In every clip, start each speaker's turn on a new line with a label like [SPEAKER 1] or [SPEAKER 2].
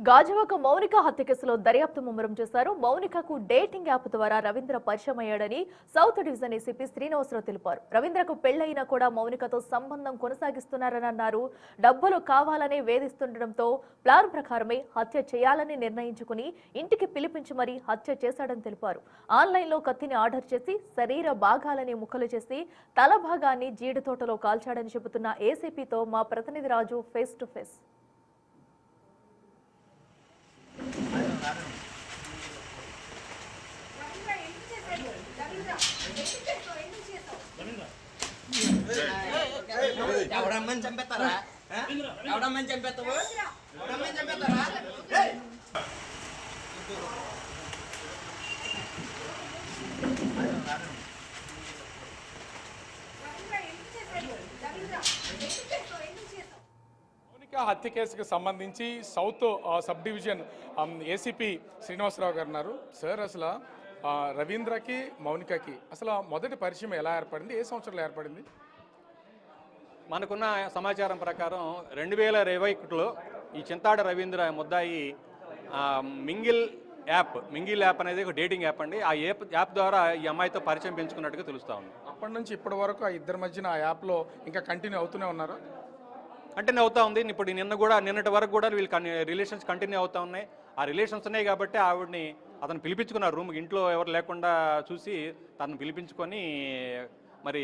[SPEAKER 1] గాజువాక మౌనిక హత్య కేసులో దర్యాప్తు ముమ్మరం చేశారు. మౌనికకు డేటింగ్ యాప్ ద్వారా రవీంద్ర పరిచయం అయ్యాడని సౌత్ డివిజన్ ఏసీపీ శ్రీనివాసరావు తెలిపారు. రవీంద్రకు పెళ్లైనా కూడా మౌనికతో సంబంధం కొనసాగిస్తున్నారని అన్నారు. డబ్బులు కావాలని వేధిస్తుండటంతో ప్లాన్ ప్రకారమే హత్య చేయాలని నిర్ణయించుకుని ఇంటికి పిలిపించి మరీ హత్య చేశాడని తెలిపారు. ఆన్లైన్లో కత్తిని ఆర్డర్ చేసి శరీర భాగాలని ముక్కలు చేసి తల భాగాన్ని జీడి తోటలో కాల్చాడని చెబుతున్న ఏసీపీతో మా ప్రతినిధి రాజు ఫేస్ టు ఫేస్.
[SPEAKER 2] ఎవడమ్మని చంపేస్తారా? ఎవడమ్మని చంపేస్తావు? ఎవడమ్మని చంపేస్తారా?
[SPEAKER 3] మౌనిక హత్య కేసుకు సంబంధించి south sub division ACP Srinivasarao garu ఉన్నారు. సార్, అసలు రవీంద్రకి మౌనికకి అసలు మొదటి పరిచయం ఎలా ఏర్పడింది, ఏ సంవత్సరంలో ఏర్పడింది?
[SPEAKER 4] మనకున్న సమాచారం ప్రకారం 2021లో ఈ చింతాడ రవీంద్ర ముద్దాయి మింగిల్ యాప్ అనేది ఒక డేటింగ్ యాప్ అండి. ఆ యాప్ ద్వారా ఈ అమ్మాయితో పరిచయం పెంచుకున్నట్టుగా తెలుస్తూ ఉంది.
[SPEAKER 3] అప్పటి నుంచి ఇప్పటి వరకు ఆ ఇద్దరి మధ్యన ఆ యాప్లో ఇంకా కంటిన్యూ అవుతూనే ఉన్నారా?
[SPEAKER 4] కంటిన్యూ అవుతూ ఉంది. ఇప్పుడు నిన్నటి వరకు కూడా వీళ్ళు రిలేషన్స్ కంటిన్యూ అవుతూ ఉన్నాయి. ఆ రిలేషన్స్ ఉన్నాయి కాబట్టి ఆవిడని అతను పిలిపించుకున్నారు రూమ్కి. ఇంట్లో ఎవరు లేకుండా చూసి తను పిలిపించుకొని మరి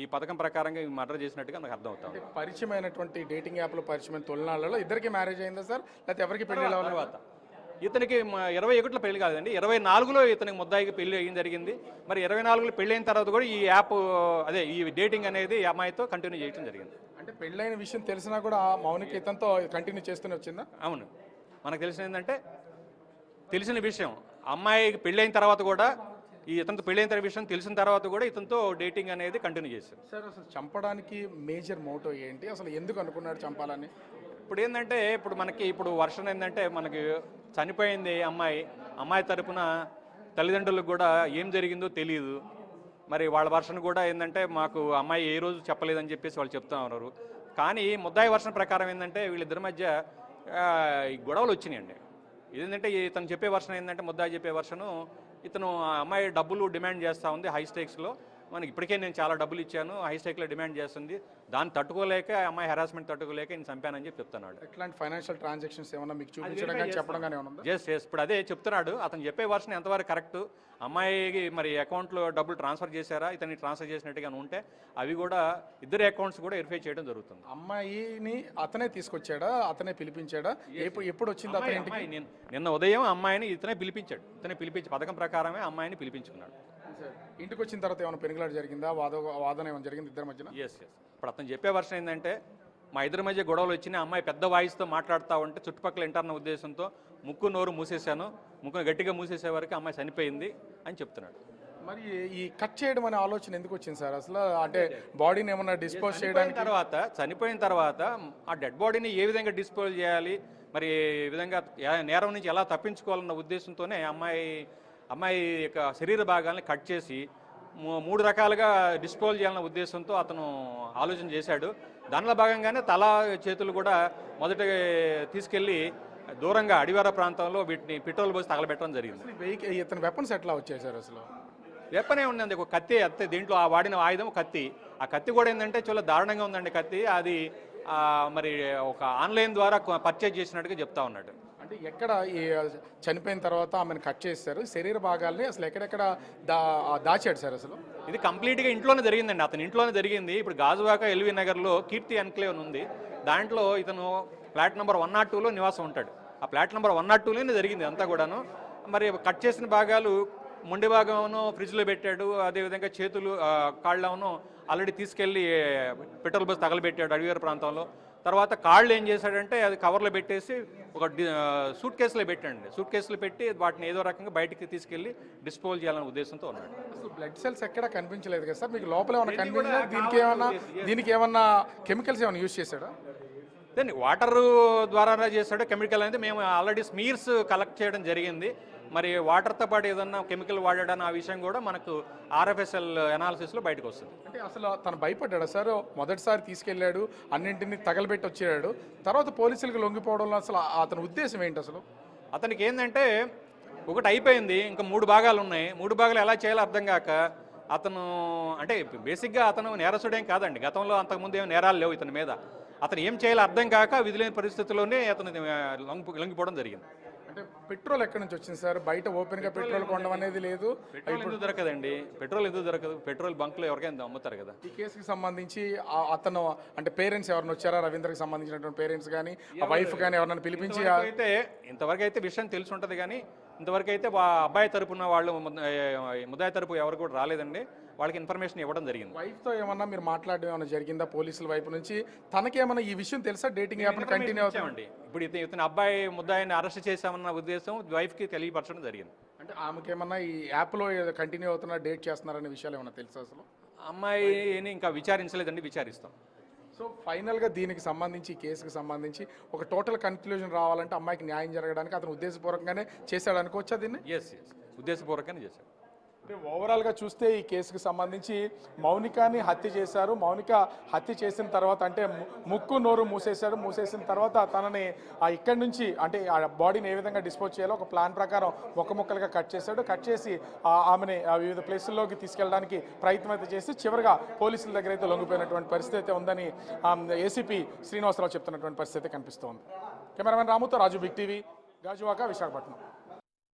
[SPEAKER 4] ఈ పథకం ప్రకారంగా మర్డర్ చేసినట్టుగా నాకు అర్థం అవుతాం.
[SPEAKER 3] పరిచయం అయినటువంటి డేటింగ్ యాప్లో పరిచయం తొలినాళ్ళలో ఇద్దరికి మ్యారేజ్ అయిందా సార్, లేకపోతే ఎవరికి పెళ్లి
[SPEAKER 4] తర్వాత? ఇతనికి 21లో పెళ్లి కాదండి, 24లో ఇతనికి ముద్దాయికి పెళ్లి అయ్యింది జరిగింది. మరి 24లో పెళ్లి అయిన తర్వాత కూడా ఈ యాప్ ఈ డేటింగ్ అనేది ఈ అమ్మాయితో కంటిన్యూ చేయడం జరిగింది.
[SPEAKER 3] అంటే పెళ్ళైన విషయం తెలిసినా కూడా మౌనిక ఇతనితో కంటిన్యూ చేస్తూనే వచ్చిందా?
[SPEAKER 4] అవును, మనకు తెలిసిన విషయం అమ్మాయికి పెళ్ళైన తర్వాత కూడా ఇతనితో పెళ్ళైన విషయం తెలిసిన తర్వాత కూడా ఇతనితో డేటింగ్ అనేది కంటిన్యూ చేశారు.
[SPEAKER 3] సార్, అసలు చంపడానికి మేజర్ మోటో ఏంటి, అసలు ఎందుకు అనుకున్నాడు చంపాలని?
[SPEAKER 4] ఇప్పుడు వర్షన్ ఏంటంటే మనకి చనిపోయింది అమ్మాయి తరపున తల్లిదండ్రులకు కూడా ఏం జరిగిందో తెలియదు. మరి వాళ్ళ వర్షన్ కూడా ఏంటంటే మాకు అమ్మాయి ఏ రోజు చెప్పలేదని చెప్పేసి వాళ్ళు చెప్తా ఉన్నారు. కానీ ముద్దాయి వర్షన్ ప్రకారం ఏంటంటే వీళ్ళిద్దరి మధ్య ఈ గొడవలు వచ్చినాయండి. ఏంటంటే ఇతను చెప్పే వర్షన్ ఏంటంటే ముద్దాయి చెప్పే వర్షను ఇతను అమ్మాయి డబ్బులు డిమాండ్ చేస్తూ ఉంది హై స్టేక్స్లో. మనకి ఇప్పటికే నేను చాలా డబ్బులు ఇచ్చాను, హై స్టేక్లో డిమాండ్ చేస్తుంది, దాన్ని తట్టుకోలేక అమ్మాయి హెరాస్మెంట్ తట్టుకోలేక నేను చంపానని చెప్పి చెప్తున్నాడు.
[SPEAKER 3] ఎట్లాంటి ఫైనాన్షియల్ ట్రాన్సాక్షన్స్ ఏమన్నా మీకు చూపించడం కానీ చెప్పడం కానీ ఏమన్నా?
[SPEAKER 4] ఎస్, ఇప్పుడు అదే చెప్తున్నాడు. అతను చెప్పే వర్షన్ ఎంతవరకు కరెక్ట్, అమ్మాయికి మరి అకౌంట్లో డబ్బులు ట్రాన్స్ఫర్ చేశారా, ఇతన్ని ట్రాన్స్ఫర్ చేసినట్టుగా ఉంటే అవి కూడా ఇద్దరు అకౌంట్స్ కూడా వెరిఫై చేయడం జరుగుతుంది.
[SPEAKER 3] అమ్మాయిని అతనే తీసుకొచ్చాడా, అతనే పిలిపించాడా, ఎప్పుడు వచ్చింది అతని ఇంటికి?
[SPEAKER 4] నిన్న ఉదయం అమ్మాయిని ఇతనే పిలిపించి పథకం ప్రకారమే అమ్మాయిని పిలిపించుకున్నాడు.
[SPEAKER 3] ఇంటికి వచ్చిన తర్వాత ఏమైనా పెనుగులాట జరిగిందా, వాదన ఏమైనా జరిగింది ఇద్దరి మధ్యన?
[SPEAKER 4] ఎస్. ఇప్పుడు అతను చెప్పే వర్షన్ ఏంటంటే మా ఇద్దరి మధ్య గొడవలు వచ్చినాయి, అమ్మాయి పెద్ద వాయిస్తో మాట్లాడుతూ ఉంటే చుట్టుపక్కల ఇంటర్న ఉద్దేశంతో ముక్కు నోరు మూసేశాను, ముక్కును గట్టిగా మూసేసే వరకు అమ్మాయి చనిపోయింది అని చెప్తున్నాడు.
[SPEAKER 3] మరి ఈ కట్ చేయడం అనే ఆలోచన ఎందుకు వచ్చింది సార్ అసలు? అంటే బాడీని ఏమన్నా డిస్పోజ్ చేయడానికి
[SPEAKER 4] చనిపోయిన తర్వాత ఆ డెడ్ బాడీని ఏ విధంగా డిస్పోజ్ చేయాలి, మరి ఈ విధంగా నేరం నుంచి ఎలా తప్పించుకోవాలన్న ఉద్దేశంతోనే అమ్మాయి యొక్క శరీర భాగాల్ని కట్ చేసి 3 రకాలుగా డిస్పోజ్ చేయాలన్న ఉద్దేశంతో అతను ఆలోచన చేశాడు. దానిలో భాగంగానే తల చేతులు కూడా మొదట తీసుకెళ్లి దూరంగా అడివార ప్రాంతంలో వీటిని పెట్రోల్ పోసి తగలబెట్టడం జరిగింది.
[SPEAKER 3] ఇతను వెపన్స్ ఎట్లా వచ్చాయి సార్ అసలు?
[SPEAKER 4] వెపనే ఉందండి, ఒక కత్తి. దీంట్లో ఆ వాడిన ఆయుధం కత్తి. ఆ కత్తి కూడా ఏంటంటే చాలా దారుణంగా ఉందండి కత్తి. అది మరి ఒక ఆన్లైన్ ద్వారా పర్చేజ్ చేసినట్టుగా చెప్తా ఉన్నాడు.
[SPEAKER 3] అంటే ఎక్కడ ఈ చనిపోయిన తర్వాత ఆమెను కట్ చేస్తారు, శరీర భాగాల్ని అసలు ఎక్కడెక్కడ దాచాడు సార్ అసలు?
[SPEAKER 4] ఇది కంప్లీట్గా ఇంట్లోనే జరిగిందండి, అతని ఇంట్లోనే జరిగింది. ఇప్పుడు గాజువాక ఎల్వి నగర్లో కీర్తి ఎన్క్లేవ్ ఉంది. దాంట్లో ఇతను ఫ్లాట్ నెంబర్ 102లో నివాసం ఉంటాడు. ఆ ఫ్లాట్ నెంబర్ 102లోనే జరిగింది అంతా కూడాను. మరి కట్ చేసిన భాగాలు మొండి భాగంను ఫ్రిడ్జ్లో పెట్టాడు, అదేవిధంగా చేతులు కాళ్ళను ఆల్రెడీ తీసుకెళ్ళి పెట్రోల్ బస్ తగలబెట్టాడు అడివేర ప్రాంతంలో. తర్వాత కాళ్ళు ఏం చేశాడంటే అది కవర్లో పెట్టేసి ఒక సూట్ కేసులో పెట్టండి. సూట్ కేసులో పెట్టి వాటిని ఏదో రకంగా బయటికి తీసుకెళ్లి డిస్పోజ్ చేయాలనే ఉద్దేశంతో ఉన్నాడు.
[SPEAKER 3] అసలు బ్లడ్ సెల్స్ ఎక్కడ కనిపించలేదు కదా సార్ మీకు? లోపల ఏమైనా కనిపించలేదు? దీనికి ఏమన్నా కెమికల్స్ ఏమైనా యూజ్ చేశాడా?
[SPEAKER 4] దాన్ని వాటర్ ద్వారా చేశాడో కెమికల్ అనేది మేము ఆల్రెడీ స్మీర్స్ కలెక్ట్ చేయడం జరిగింది. మరి వాటర్తో పాటు ఏదన్నా కెమికల్ వాడాడని ఆ విషయం కూడా మనకు ఆర్ఎఫ్ఎస్ఎల్ అనాలిసిస్లో బయటకు వస్తుంది.
[SPEAKER 3] అంటే అసలు తను భయపడ్డాడు సార్, మొదటిసారి తీసుకెళ్ళాడు, అన్నింటినీ తగలబెట్టి వచ్చాడు, తర్వాత పోలీసులకు లొంగిపోవడంలో అసలు అతని ఉద్దేశం ఏంటి అసలు?
[SPEAKER 4] అతనికి ఏంటంటే ఒకటి అయిపోయింది, ఇంకా 3 భాగాలు ఉన్నాయి, 3 భాగాలు ఎలా చేయాలో అర్థం కాక అతను అంటే బేసిక్గా అతను నేరస్తుడేం కాదండి, గతంలో అంతకుముందు ఏం నేరాలు లేవు ఇతని మీద. అతను ఏం చేయాలో అర్థం కాక విధులేని పరిస్థితుల్లోనే అతను లొంగిపోవడం జరిగింది.
[SPEAKER 3] అంటే పెట్రోల్ ఎక్కడి నుంచి వచ్చింది సార్? బయట ఓపెన్గా పెట్రోల్ కొనడం అనేది లేదు.
[SPEAKER 4] పెట్రోల్ ఎందుకు దొరకదండి? పెట్రోల్ ఎందుకు దొరకదు? పెట్రోల్ బంకులో ఎవరికైనా అమ్ముతారు కదా.
[SPEAKER 3] ఈ కేసుకి సంబంధించి అతను అంటే పేరెంట్స్ ఎవరైనా వచ్చారా? రవీంద్రకి సంబంధించినటువంటి పేరెంట్స్ కానీ వైఫ్ కానీ ఎవరైనా పిలిపించి
[SPEAKER 4] ఇంతవరకు అయితే విషయం తెలిసి ఉంటుంది, కానీ ఇంతవరకు అయితే అబ్బాయి తరపున వాళ్ళు ముద్దాయి తరపు ఎవరు కూడా రాలేదండి. వాళ్ళకి ఇన్ఫర్మేషన్ ఇవ్వడం జరిగింది.
[SPEAKER 3] వైఫ్తో ఏమన్నా మీరు మాట్లాడడం ఏమైనా జరిగిందా పోలీసుల వైపు నుంచి? తనకేమన్నా ఈ విషయం తెలుసా? డేటింగ్ యాప్ కంటిన్యూ అవుతామండి.
[SPEAKER 4] ఇప్పుడు ఇతను అబ్బాయి ముద్దాయిని అరెస్ట్ చేశామన్న ఉద్దేశం వైఫ్కి తెలియపరచడం జరిగింది.
[SPEAKER 3] అంటే ఆమెకేమన్నా ఈ యాప్లో కంటిన్యూ అవుతున్నా, డేట్ చేస్తున్నారనే విషయాలు ఏమన్నా తెలుసా అసలు?
[SPEAKER 4] అమ్మాయిని ఇంకా విచారించలేదండి, విచారిస్తాం.
[SPEAKER 3] సో ఫైనల్గా దీనికి సంబంధించి, ఈ కేసుకి సంబంధించి ఒక టోటల్ కన్క్లూజన్ రావాలంటే అమ్మాయికి న్యాయం జరగడానికి అతను ఉద్దేశపూర్వకంగానే చేశాడు అనుకోవచ్చా దీన్ని?
[SPEAKER 4] ఎస్ ఉద్దేశపూర్వకంగానే చేశాడు.
[SPEAKER 3] అంటే ఓవరాల్గా చూస్తే ఈ కేసుకి సంబంధించి మౌనికాని హత్య చేశారు. మౌనిక హత్య చేసిన తర్వాత అంటే ముక్కు నోరు మూసేసిన తర్వాత తనని ఇక్కడి నుంచి అంటే ఆ బాడీని ఏ విధంగా డిస్పోజ్ చేయాలో ఒక ప్లాన్ ప్రకారం ముక్కలుగా కట్ చేసి ఆమెని వివిధ ప్లేసుల్లోకి తీసుకెళ్ళడానికి ప్రయత్నం అయితే చేసి చివరిగా పోలీసుల దగ్గర అయితే లొంగిపోయినటువంటి పరిస్థితి అయితే ఉందని ఏసీపీ శ్రీనివాసరావు చెప్తున్నటువంటి పరిస్థితి కనిపిస్తోంది. కెమెరామెన్ రాముతో రాజు, బిగ్ టీవీ, గాజువాక, విశాఖపట్నం.